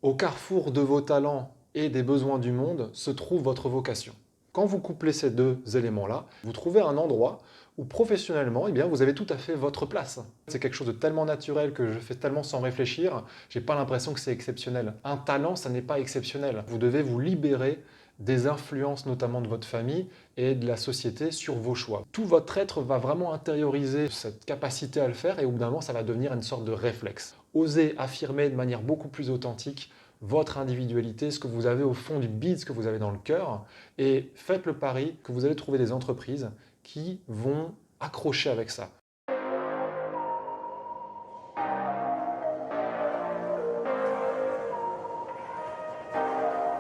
Au carrefour de vos talents et des besoins du monde se trouve votre vocation. Quand vous couplez ces deux éléments-là, vous trouvez un endroit où professionnellement, eh bien, vous avez tout à fait votre place. C'est quelque chose de tellement naturel que je fais tellement sans réfléchir, j'ai pas l'impression que c'est exceptionnel. Un talent, ça n'est pas exceptionnel. Vous devez vous libérer des influences notamment de votre famille et de la société sur vos choix. Tout votre être va vraiment intérioriser cette capacité à le faire et au bout d'un moment, ça va devenir une sorte de réflexe. Osez affirmer de manière beaucoup plus authentique votre individualité, ce que vous avez au fond du bide, ce que vous avez dans le cœur, et faites le pari que vous allez trouver des entreprises qui vont accrocher avec ça.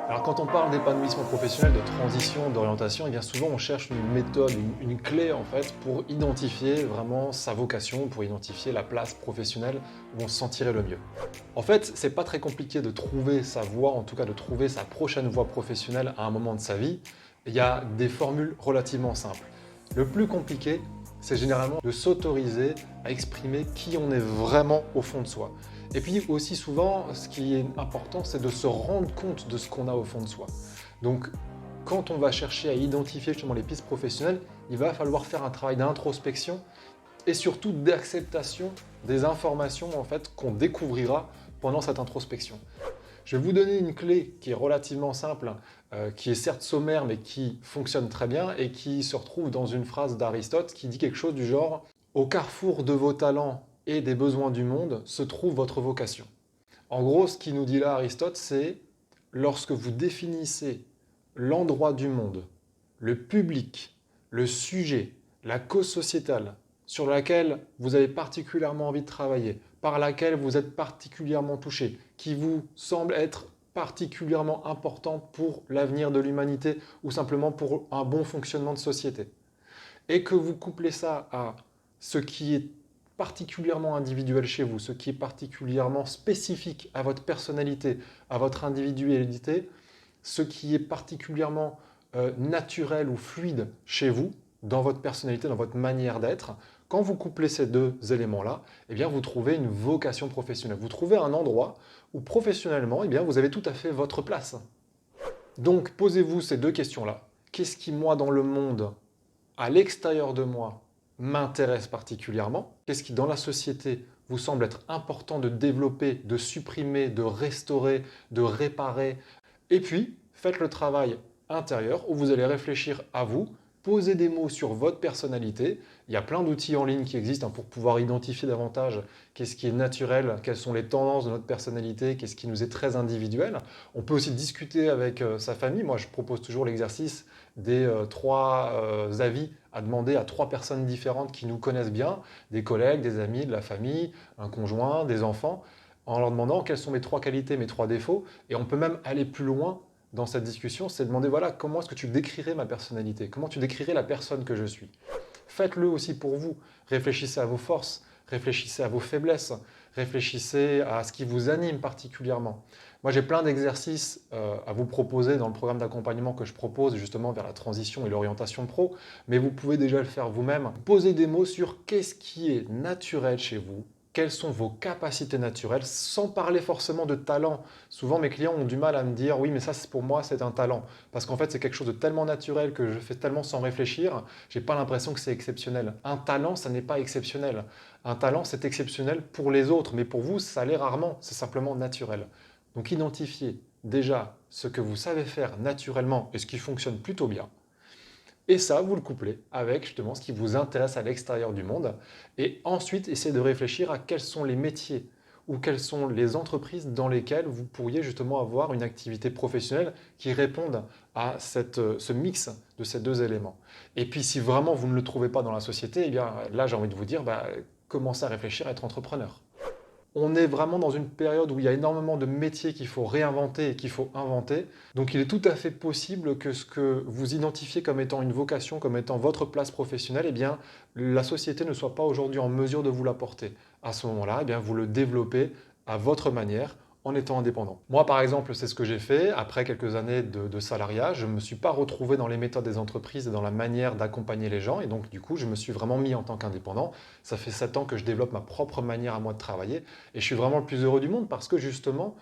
Alors quand on parle d'épanouissement professionnel, de transition, d'orientation, eh bien souvent on cherche une méthode, une clé en fait pour identifier vraiment sa vocation, pour identifier la place professionnelle où on se sentirait le mieux. En fait, c'est pas très compliqué de trouver sa voie, en tout cas de trouver sa prochaine voie professionnelle à un moment de sa vie. Il y a des formules relativement simples. Le plus compliqué, c'est généralement de s'autoriser à exprimer qui on est vraiment au fond de soi. Et puis aussi souvent, ce qui est important, c'est de se rendre compte de ce qu'on a au fond de soi. Donc, quand on va chercher à identifier justement les pistes professionnelles, il va falloir faire un travail d'introspection et surtout d'acceptation des informations en fait qu'on découvrira pendant cette introspection. Je vais vous donner une clé qui est relativement simple, qui est certes sommaire mais qui fonctionne très bien et qui se retrouve dans une phrase d'Aristote qui dit quelque chose du genre « Au carrefour de vos talents et des besoins du monde se trouve votre vocation ». En gros, ce qu'il nous dit là Aristote, c'est lorsque vous définissez l'endroit du monde, le public, le sujet, la cause sociétale sur laquelle vous avez particulièrement envie de travailler, par laquelle vous êtes particulièrement touché, qui vous semble être particulièrement important pour l'avenir de l'humanité ou simplement pour un bon fonctionnement de société. Et que vous couplez ça à ce qui est particulièrement individuel chez vous, ce qui est particulièrement spécifique à votre personnalité, à votre individualité, ce qui est particulièrement naturel ou fluide chez vous, dans votre personnalité, dans votre manière d'être, quand vous couplez ces deux éléments-là, eh bien, vous trouvez une vocation professionnelle. Vous trouvez un endroit où professionnellement, eh bien, vous avez tout à fait votre place. Donc, posez-vous ces deux questions-là. Qu'est-ce qui, moi, dans le monde, à l'extérieur de moi, m'intéresse particulièrement? Qu'est-ce qui, dans la société, vous semble être important de développer, de supprimer, de restaurer, de réparer? Et puis, faites le travail intérieur où vous allez réfléchir à vous, poser des mots sur votre personnalité. Il y a plein d'outils en ligne qui existent pour pouvoir identifier davantage qu'est-ce qui est naturel, quelles sont les tendances de notre personnalité, qu'est-ce qui nous est très individuel. On peut aussi discuter avec sa famille. Moi, je propose toujours l'exercice des trois avis à demander à trois personnes différentes qui nous connaissent bien, des collègues, des amis, de la famille, un conjoint, des enfants, en leur demandant quelles sont mes trois qualités, mes trois défauts. Et on peut même aller plus loin dans cette discussion, c'est demander, voilà, comment est-ce que tu décrirais ma personnalité? Comment tu décrirais la personne que je suis? Faites-le aussi pour vous. Réfléchissez à vos forces, réfléchissez à vos faiblesses, réfléchissez à ce qui vous anime particulièrement. Moi, j'ai plein d'exercices à vous proposer dans le programme d'accompagnement que je propose justement vers la transition et l'orientation pro, mais vous pouvez déjà le faire vous-même. Posez des mots sur qu'est-ce qui est naturel chez vous, quelles sont vos capacités naturelles, sans parler forcément de talent. Souvent, mes clients ont du mal à me dire « oui, mais ça, pour moi, c'est un talent ». Parce qu'en fait, c'est quelque chose de tellement naturel que je fais tellement sans réfléchir, j'ai pas l'impression que c'est exceptionnel. Un talent, ça n'est pas exceptionnel. Un talent, c'est exceptionnel pour les autres, mais pour vous, ça l'est rarement, c'est simplement naturel. Donc, identifiez déjà ce que vous savez faire naturellement et ce qui fonctionne plutôt bien. Et ça, vous le couplez avec justement ce qui vous intéresse à l'extérieur du monde. Et ensuite, essayez de réfléchir à quels sont les métiers ou quelles sont les entreprises dans lesquelles vous pourriez justement avoir une activité professionnelle qui réponde à ce mix de ces deux éléments. Et puis, si vraiment vous ne le trouvez pas dans la société, eh bien là, j'ai envie de vous dire, commencez à réfléchir à être entrepreneur. On est vraiment dans une période où il y a énormément de métiers qu'il faut réinventer et qu'il faut inventer. Donc il est tout à fait possible que ce que vous identifiez comme étant une vocation, comme étant votre place professionnelle, eh bien, la société ne soit pas aujourd'hui en mesure de vous l'apporter. À ce moment-là, eh bien, vous le développez à votre manière, en étant indépendant. Moi, par exemple, c'est ce que j'ai fait. Après quelques années de salariat, je ne me suis pas retrouvé dans les méthodes des entreprises et dans la manière d'accompagner les gens. Et donc, du coup, je me suis vraiment mis en tant qu'indépendant. Ça fait 7 ans que je développe ma propre manière à moi de travailler. Et je suis vraiment le plus heureux du monde parce que justement,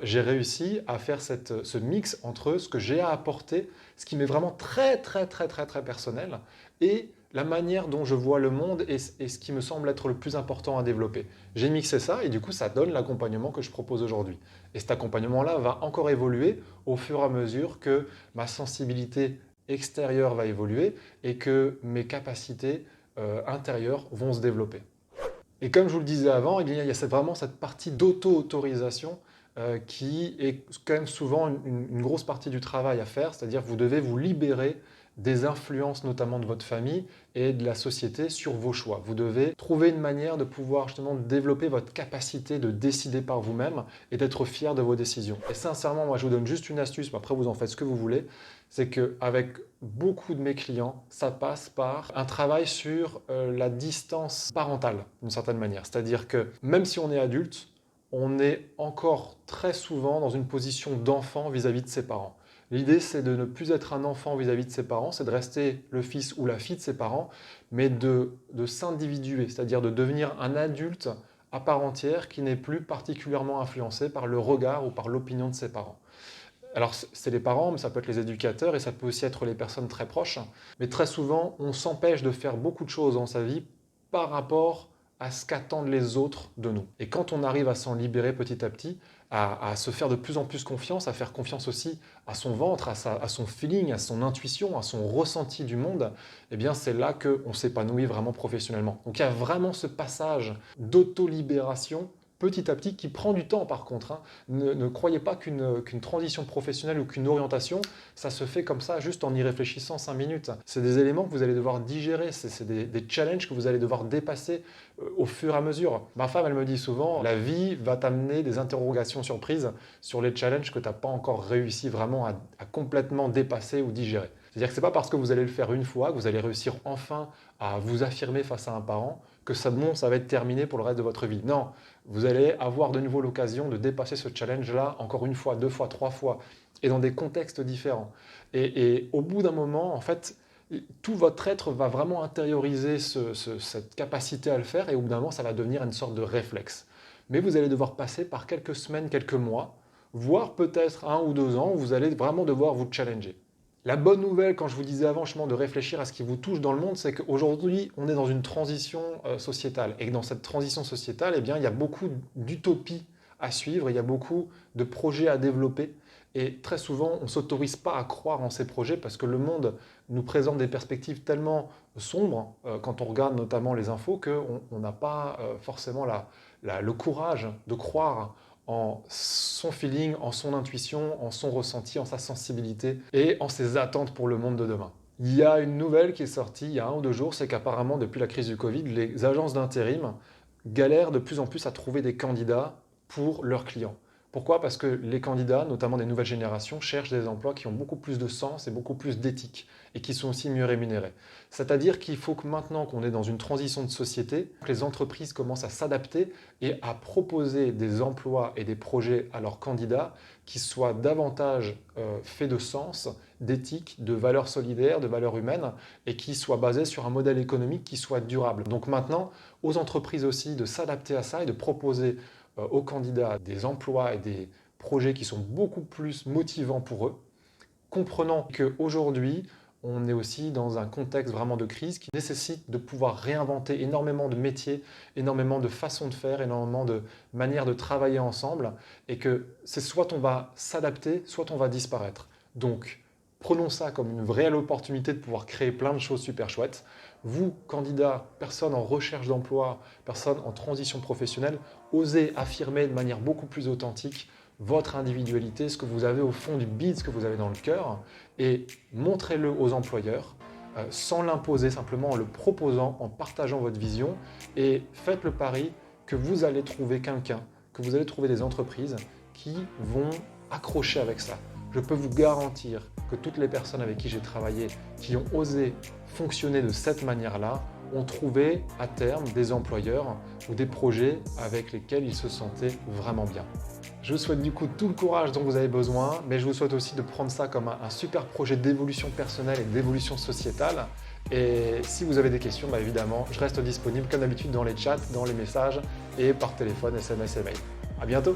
j'ai réussi à faire ce mix entre ce que j'ai à apporter, ce qui m'est vraiment très, très, très, très, très personnel, et la manière dont je vois le monde et ce qui me semble être le plus important à développer. J'ai mixé ça et du coup, ça donne l'accompagnement que je propose aujourd'hui. Et cet accompagnement-là va encore évoluer au fur et à mesure que ma sensibilité extérieure va évoluer et que mes capacités intérieures vont se développer. Et comme je vous le disais avant, il y a vraiment cette partie d'auto-autorisation qui est quand même souvent une grosse partie du travail à faire, c'est-à-dire que vous devez vous libérer des influences notamment de votre famille et de la société sur vos choix. Vous devez trouver une manière de pouvoir justement développer votre capacité de décider par vous-même et d'être fier de vos décisions. Et sincèrement, moi je vous donne juste une astuce, mais après vous en faites ce que vous voulez, c'est qu'avec beaucoup de mes clients, ça passe par un travail sur la distance parentale d'une certaine manière. C'est-à-dire que même si on est adulte, on est encore très souvent dans une position d'enfant vis-à-vis de ses parents. L'idée, c'est de ne plus être un enfant vis-à-vis de ses parents, c'est de rester le fils ou la fille de ses parents, mais de s'individuer, c'est-à-dire de devenir un adulte à part entière qui n'est plus particulièrement influencé par le regard ou par l'opinion de ses parents. Alors, c'est les parents, mais ça peut être les éducateurs et ça peut aussi être les personnes très proches. Mais très souvent, on s'empêche de faire beaucoup de choses dans sa vie par rapport à ce qu'attendent les autres de nous. Et quand on arrive à s'en libérer petit à petit, à se faire de plus en plus confiance, à faire confiance aussi à son ventre, à son feeling, à son intuition, à son ressenti du monde, eh bien c'est là qu'on s'épanouit vraiment professionnellement. Donc il y a vraiment ce passage d'auto-libération petit à petit, qui prend du temps par contre. Hein. Ne croyez pas qu'une transition professionnelle ou qu'une orientation, ça se fait comme ça, juste en y réfléchissant 5 minutes. C'est des éléments que vous allez devoir digérer, c'est des challenges que vous allez devoir dépasser au fur et à mesure. Ma femme, elle me dit souvent, la vie va t'amener des interrogations surprises sur les challenges que tu n'as pas encore réussi vraiment à complètement dépasser ou digérer. C'est-à-dire que ce n'est pas parce que vous allez le faire une fois, que vous allez réussir enfin à vous affirmer face à un parent, que ça va être terminé pour le reste de votre vie. Non, vous allez avoir de nouveau l'occasion de dépasser ce challenge-là encore une fois, 2 fois, 3 fois, et dans des contextes différents. Et au bout d'un moment, en fait, tout votre être va vraiment intérioriser cette capacité à le faire, et au bout d'un moment, ça va devenir une sorte de réflexe. Mais vous allez devoir passer par quelques semaines, quelques mois, voire peut-être 1 ou 2 ans, où vous allez vraiment devoir vous challenger. La bonne nouvelle, quand je vous disais avant justement de réfléchir à ce qui vous touche dans le monde, c'est qu'aujourd'hui, on est dans une transition sociétale. Et que dans cette transition sociétale, eh bien, il y a beaucoup d'utopies à suivre, il y a beaucoup de projets à développer. Et très souvent, on ne s'autorise pas à croire en ces projets parce que le monde nous présente des perspectives tellement sombres, quand on regarde notamment les infos, qu'on n'a pas forcément le courage de croire en son feeling, en son intuition, en son ressenti, en sa sensibilité et en ses attentes pour le monde de demain. Il y a une nouvelle qui est sortie il y a 1 ou 2 jours, c'est qu'apparemment depuis la crise du Covid, les agences d'intérim galèrent de plus en plus à trouver des candidats pour leurs clients. Pourquoi? Parce que les candidats, notamment des nouvelles générations, cherchent des emplois qui ont beaucoup plus de sens et beaucoup plus d'éthique et qui sont aussi mieux rémunérés. C'est-à-dire qu'il faut que maintenant qu'on est dans une transition de société, que les entreprises commencent à s'adapter et à proposer des emplois et des projets à leurs candidats qui soient davantage faits de sens, d'éthique, de valeurs solidaires, de valeurs humaines et qui soient basés sur un modèle économique qui soit durable. Donc maintenant, aux entreprises aussi de s'adapter à ça et de proposer aux candidats des emplois et des projets qui sont beaucoup plus motivants pour eux, comprenant qu'aujourd'hui, on est aussi dans un contexte vraiment de crise qui nécessite de pouvoir réinventer énormément de métiers, énormément de façons de faire, énormément de manières de travailler ensemble, et que c'est soit on va s'adapter, soit on va disparaître. Donc, prenons ça comme une réelle opportunité de pouvoir créer plein de choses super chouettes. Vous, candidats, personnes en recherche d'emploi, personnes en transition professionnelle, osez affirmer de manière beaucoup plus authentique votre individualité, ce que vous avez au fond du bide, ce que vous avez dans le cœur, et montrez-le aux employeurs sans l'imposer, simplement en le proposant, en partageant votre vision, et faites le pari que vous allez trouver quelqu'un, que vous allez trouver des entreprises qui vont accrocher avec ça. Je peux vous garantir que toutes les personnes avec qui j'ai travaillé, qui ont osé fonctionner de cette manière-là, ont trouvé à terme des employeurs ou des projets avec lesquels ils se sentaient vraiment bien. Je vous souhaite du coup tout le courage dont vous avez besoin, mais je vous souhaite aussi de prendre ça comme un super projet d'évolution personnelle et d'évolution sociétale. Et si vous avez des questions, évidemment, je reste disponible comme d'habitude dans les chats, dans les messages et par téléphone, SMS et mail. À bientôt!